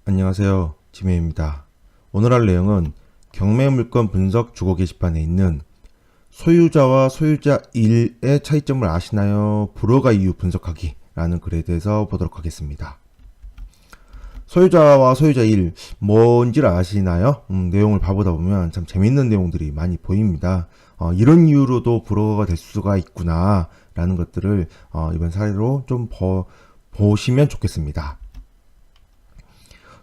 안녕하세요. 지메입니다. 오늘 할 내용은 경매물건 분석 주거 게시판에 있는 소유자와 소유자 1의 차이점을 아시나요? 불허가 이유 분석하기 라는 글에 대해서 보도록 하겠습니다. 소유자와 소유자 1 뭔지를 아시나요? 내용을 봐보다 보면 참 재밌는 내용들이 많이 보입니다. 이런 이유로도 불허가 될 수가 있구나 라는 것들을 이번 사례로 좀 보시면 좋겠습니다.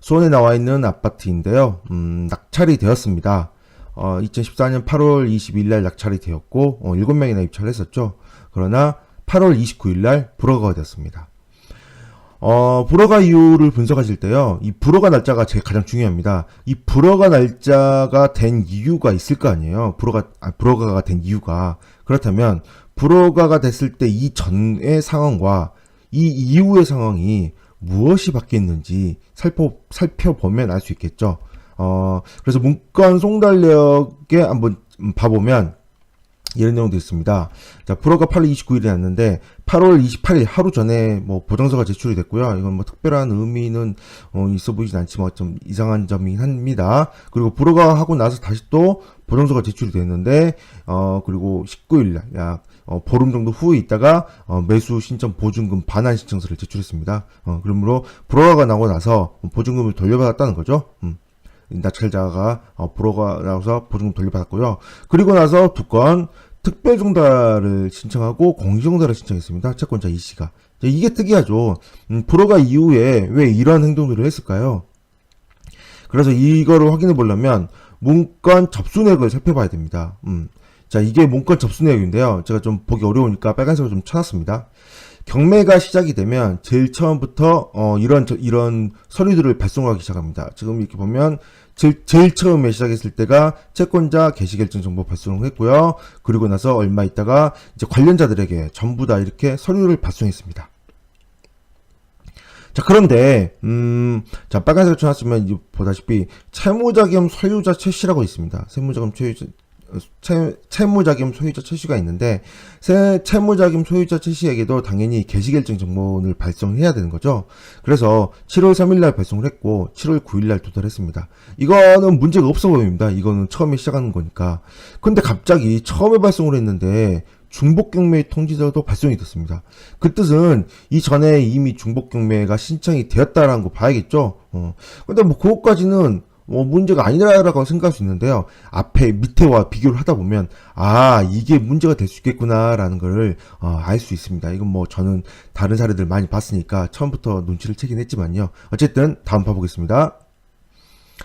수원에 나와 있는 아파트인데요. 낙찰이 되었습니다. 2014년 8월 22일 날 낙찰이 되었고 7명이나 입찰을 했었죠. 그러나 8월 29일 날 불허가 되었습니다. 불허가 이유를 분석하실 때요. 이 불허가 날짜가 가장 중요합니다. 이 불허가 날짜가 된 이유가 있을 거 아니에요. 불허가가 된 이유가. 그렇다면 불허가가 됐을 때 이 전의 상황과 이 이후의 상황이 무엇이 바뀌었는지 살펴보면 알 수 있겠죠. 그래서 문건 송달력에 한번 봐보면 이런 내용도 있습니다. 자, 불허가 8월 29일에 났는데 8월 28일 하루 전에 뭐 보증서가 제출이 됐고요. 이건 뭐 특별한 의미는 있어 보이진 않지만 좀 이상한 점이긴 합니다. 그리고 불허가 하고 나서 다시 또 보증서가 제출이 됐는데 그리고 19일 날 약 보름 정도 후에 있다가 매수 신청 보증금 반환 신청서를 제출했습니다. 그러므로 불허가 나고 나서 보증금을 돌려받았다는 거죠. 낙찰자가 불허가 나와서 보증금 돌려받았고요. 그리고 나서 두 건 특별 종달을 신청하고 공시 종달을 신청했습니다. 채권자 이 씨가. 이게 특이하죠. 불허가 이후에 왜 이러한 행동들을 했을까요? 그래서 이거를 확인해 보려면 문건 접수 내역을 살펴봐야 됩니다. 자, 이게 문건 접수 내역인데요. 제가 좀 보기 어려우니까 빨간색으로 좀 쳐놨습니다. 경매가 시작이 되면 제일 처음부터 이런 서류들을 발송하기 시작합니다. 지금 이렇게 보면 제일 처음에 시작했을 때가 채권자 개시결정 정보 발송을 했고요. 그리고 나서 얼마 있다가 이제 관련자들에게 전부 다 이렇게 서류를 발송했습니다. 자, 그런데 자, 빨간색을 쳐놨으면 이제 보다시피 채무자 겸 소유자 최씨라고 있습니다. 채무자 겸 소유자 최씨가 있는데 채무자 겸 소유자 최씨에게도 당연히 개시결정 정보를 발송해야 되는 거죠. 그래서 7월 3일 날 발송을 했고 7월 9일 날 도달했습니다. 이거는 문제가 없어 보입니다. 이거는 처음에 시작하는 거니까. 근데 갑자기 처음에 발송을 했는데 중복경매 통지서도 발송이 됐습니다. 그 뜻은 이전에 이미 중복경매가 신청이 되었다라는 거 봐야겠죠. 근데 뭐 그것까지는 문제가 아니라고 생각할 수 있는데요. 밑에와 비교를 하다 보면 이게 문제가 될 수 있겠구나라는 걸 알 수 있습니다. 이건 뭐 저는 다른 사례들 많이 봤으니까 처음부터 눈치를 채긴 했지만요. 어쨌든 다음 봐보겠습니다.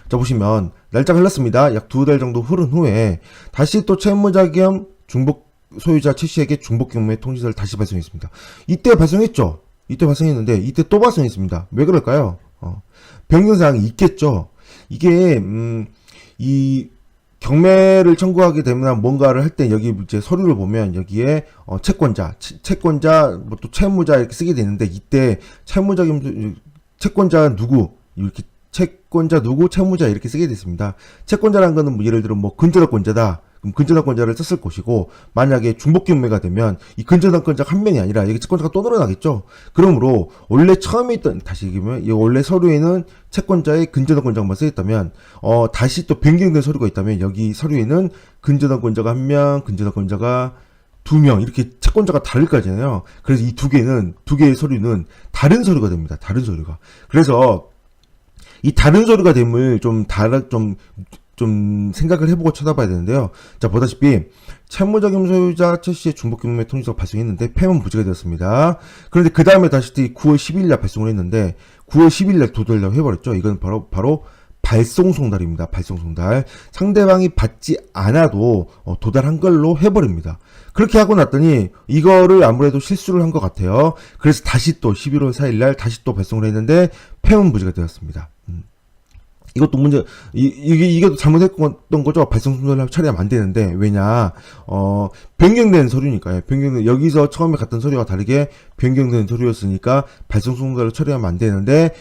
자, 보시면 날짜가 흘렀습니다. 약 2달 정도 흐른 후에 다시 또 채무자 겸 중복 소유자 최씨에게 중복경매 통지서를 다시 발송했습니다. 이때 발송했죠. 이때 발송했는데 이때 또 발송했습니다. 왜 그럴까요? 변경사항이 있겠죠. 이게 이 경매를 청구하게 되면 뭔가를 할 때 여기 이제 서류를 보면 여기에 채권자 뭐 또 채무자 이렇게 쓰게 되는데 이때 채권자 누구 이렇게 채권자 누구 채무자 이렇게 쓰게 됐습니다. 채권자라는 거는 뭐 예를 들어 뭐 근저당권자다. 그럼 근저당권자를 썼을 것이고 만약에 중복경매가 되면 이 근저당권자가 한 명이 아니라 여기 채권자가 또 늘어나겠죠. 그러므로 원래 처음에 있던 다시 얘기하면 이 원래 서류에는 채권자의 근저당권자만 쓰였다면 다시 또 변경된 서류가 있다면 여기 서류에는 근저당권자가 1명, 근저당권자가 2명 이렇게 채권자가 다를 거잖아요. 그래서 이 두 개의 서류는 다른 서류가 됩니다. 다른 서류가. 그래서 이 다른 서류가 됨을 좀 생각을 해보고 쳐다봐야 되는데요. 자, 보다시피 채무자 겸 소유자 최씨의 중복경매 통지서가 발송했는데 폐문 부지가 되었습니다. 그런데 그 다음에 다시 9월 10일 날 발송을 했는데 9월 10일 날 도달이라고 해버렸죠. 이건 바로 발송송달입니다. 발송송달. 상대방이 받지 않아도 도달한 걸로 해버립니다. 그렇게 하고 났더니 이거를 아무래도 실수를 한 것 같아요. 그래서 다시 또 11월 4일 날 다시 또 발송을 했는데 폐문 부지가 되었습니다. 이것도 이게 잘못했던 거죠. 발송송달을 처리하면 안 되는데, 왜냐, 변경된 서류니까요. 여기서 처음에 갔던 서류와 다르게 변경된 서류였으니까, 발송송달을 처리하면 안 되는데,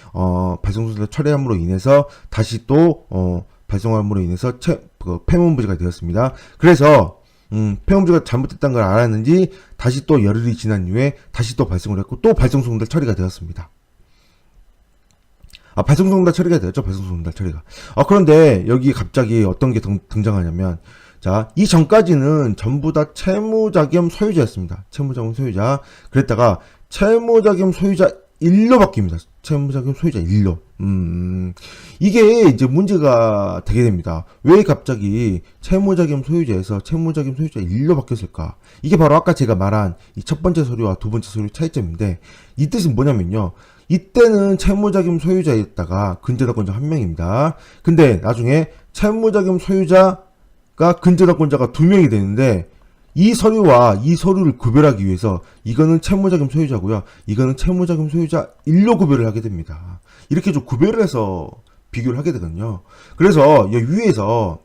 발송송달을 처리함으로 인해서, 다시 또, 발송함으로 인해서, 폐문부지가 되었습니다. 그래서, 폐문부지가 잘못됐다는 걸 알았는지, 다시 또 열흘이 지난 이후에, 다시 또 발송을 했고, 또 발송송달 처리가 되었습니다. 발송 송달 처리가 되었죠. 발송 송달 처리가. 그런데 여기 갑자기 어떤 게 등장하냐면, 자, 이 전까지는 전부 다 채무자금 소유자였습니다. 채무자금 소유자. 그랬다가 채무자금 소유자 1로 바뀝니다. 채무자금 소유자 1로. 이게 이제 문제가 되게 됩니다. 왜 갑자기 채무자금 소유자에서 채무자금 소유자 1로 바뀌었을까? 이게 바로 아까 제가 말한 이 첫 번째 서류와 두 번째 서류 차이점인데, 이 뜻은 뭐냐면요. 이때는 채무자금 소유자였다가 근저당권자 한 명입니다. 근데 나중에 채무자금 소유자가 근저당권자가 두 명이 되는데, 이 서류와 이 서류를 구별하기 위해서 이거는 채무자금 소유자고요. 이거는 채무자금 소유자 1로 구별을 하게 됩니다. 이렇게 좀 구별을 해서 비교를 하게 되거든요. 그래서 여기 위에서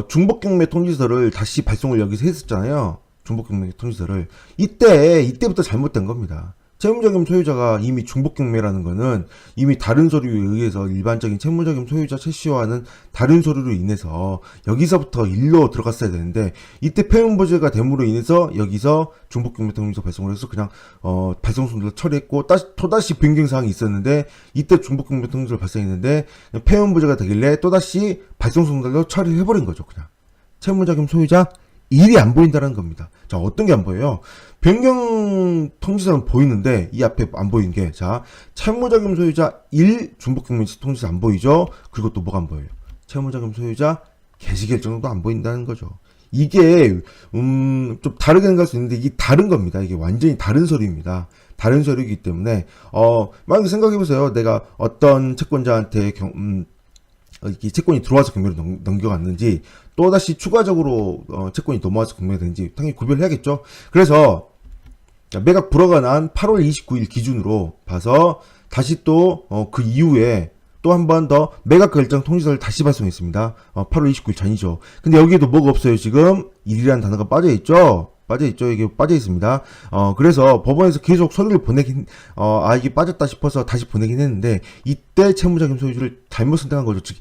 중복경매 통지서를 다시 발송을 여기서 했었잖아요. 중복경매 통지서를 이때부터 잘못된 겁니다. 채무자금 소유자가 이미 중복경매라는 거는 이미 다른 서류에 의해서 일반적인 채무자금 소유자 최씨와는 다른 서류로 인해서 여기서부터 일로 들어갔어야 되는데, 이때 폐운보제가 됨으로 인해서 여기서 중복경매 통지서 발송을 해서 그냥 발송순으로 처리했고, 또다시 변경사항이 있었는데, 이때 중복경매 통지서를 발송했는데 폐운보제가 되길래 또다시 발송순으로 처리를 해버린 거죠. 그냥 채무자금 소유자 1이 안 보인다는 겁니다. 자, 어떤 게 안 보여요? 변경 통지서는 보이는데 이 앞에 안 보이는 게, 자, 채무자금 소유자 1 중복경매 통지서 안 보이죠? 그리고 또 뭐가 안 보여요? 채무자금 소유자 개시결정도 안 보인다는 거죠. 이게 좀 다르게 생각할 수 있는데 이게 다른 겁니다. 이게 완전히 다른 서류입니다. 다른 서류이기 때문에 만약에 생각해 보세요. 내가 어떤 채권자한테 이 채권이 들어와서 경매로 넘겨갔는지, 또다시 추가적으로 채권이 넘어와서 경매가 되는지 당연히 구별해야겠죠. 그래서 매각 불허가 난 8월 29일 기준으로 봐서 다시 또 그 이후에 또 한 번 더 매각 결정 통지서를 다시 발송했습니다. 8월 29일 전이죠. 근데 여기에도 뭐가 없어요. 지금 일이라는 단어가 빠져있죠. 이게 빠져있습니다. 그래서 법원에서 계속 서류를 보내긴, 이게 빠졌다 싶어서 다시 보내긴 했는데, 이때 채무자금 소유주를 잘못 선택한 거죠. 즉,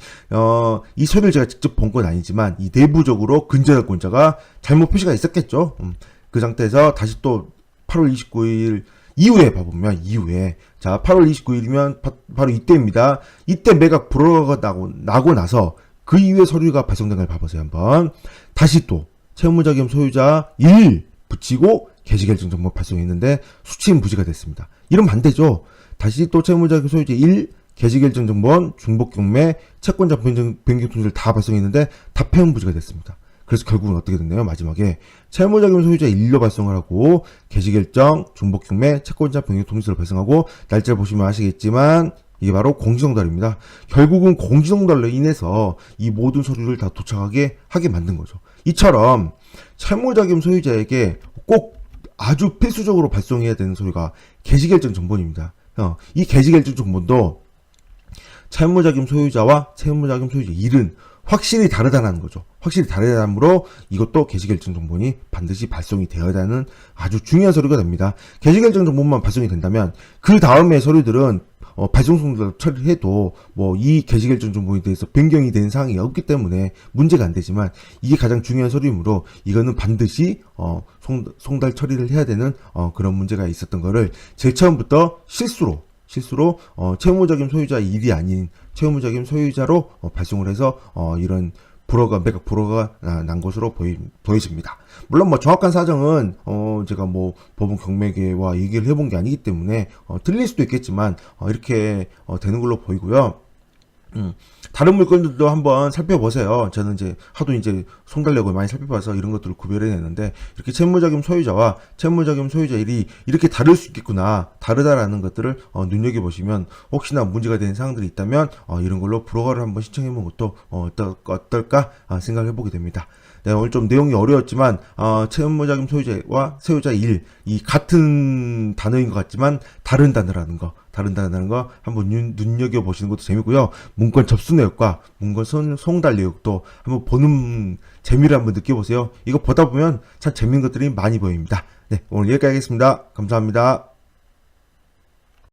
이 서류를 제가 직접 본 건 아니지만, 이 내부적으로 근저당권자가 잘못 표시가 있었겠죠. 그 상태에서 다시 또 8월 29일 이후에 봐보면, 자, 8월 29일이면 바로 이때입니다. 이때 매각 불허가 나고 나서 그 이후에 서류가 발송된 걸 봐보세요. 한번. 다시 또, 채무자금 소유자 1 붙이고 개시결정 정보 발송했는데 수취인 부지가 됐습니다. 이러면 안 되죠. 다시 또 채무자금 소유자 1 개시결정 정보원 중복경매 채권자 변경 통지를 다 발송했는데 다 폐운 부지가 됐습니다. 그래서 결국은 어떻게 됐나요? 마지막에 채무자금 소유자 1로 발송을 하고 개시결정 중복경매 채권자 변경 통지를 발송하고, 날짜를 보시면 아시겠지만 이게 바로 공지송달입니다. 결국은 공지송달로 인해서 이 모든 서류를 다 도착하게 하게 만든 거죠. 이처럼 채무자금 소유자에게 꼭 아주 필수적으로 발송해야 되는 서류가 개시결정 정본입니다. 이 개시결정 정본도 채무자금 소유자와 채무자금 소유자 1은 확실히 다르다는 거죠. 확실히 다르다므로 이것도 개시결정 정본이 반드시 발송이 되어야 하는 아주 중요한 서류가 됩니다. 개시결정 정본만 발송이 된다면 그 다음에 서류들은 발송송달 처리해도 이 개시결정 정보에 대해서 변경이 되는 사항이 없기 때문에 문제가 안 되지만, 이게 가장 중요한 서류이므로 이거는 반드시 송달 처리를 해야 되는 그런 문제가 있었던 거를 제일 처음부터 실수로 채무자금 소유자 1이 아닌 채무자금 소유자로 발송을 해서 이런 매각 불허가 난 것으로 보여집니다. 물론 정확한 사정은 제가 법원 경매계와 얘기를 해본 게 아니기 때문에 틀릴 수도 있겠지만 이렇게 되는 걸로 보이고요. 다른 물건들도 한번 살펴보세요. 저는 하도 송달력을 많이 살펴봐서 이런 것들을 구별해냈는데, 이렇게 채무자금 소유자와 채무자금 소유자 1이 이렇게 다를 수 있겠구나, 다르다라는 것들을 눈여겨보시면 혹시나 문제가 되는 사항들이 있다면 이런 걸로 불허가를 한번 신청해보는 것도 어떨까 생각을 해보게 됩니다. 네, 오늘 좀 내용이 어려웠지만 채무자금 소유자와 소유자 1, 이 같은 단어인 것 같지만 다른 단어라는 거 한번 눈여겨보시는 것도 재미고요. 문건 접수 내역과 문건 송달 내역도 한번 보는 재미를 한번 느껴보세요. 이거 보다 보면 참 재밌는 것들이 많이 보입니다. 네, 오늘 여기까지 하겠습니다. 감사합니다.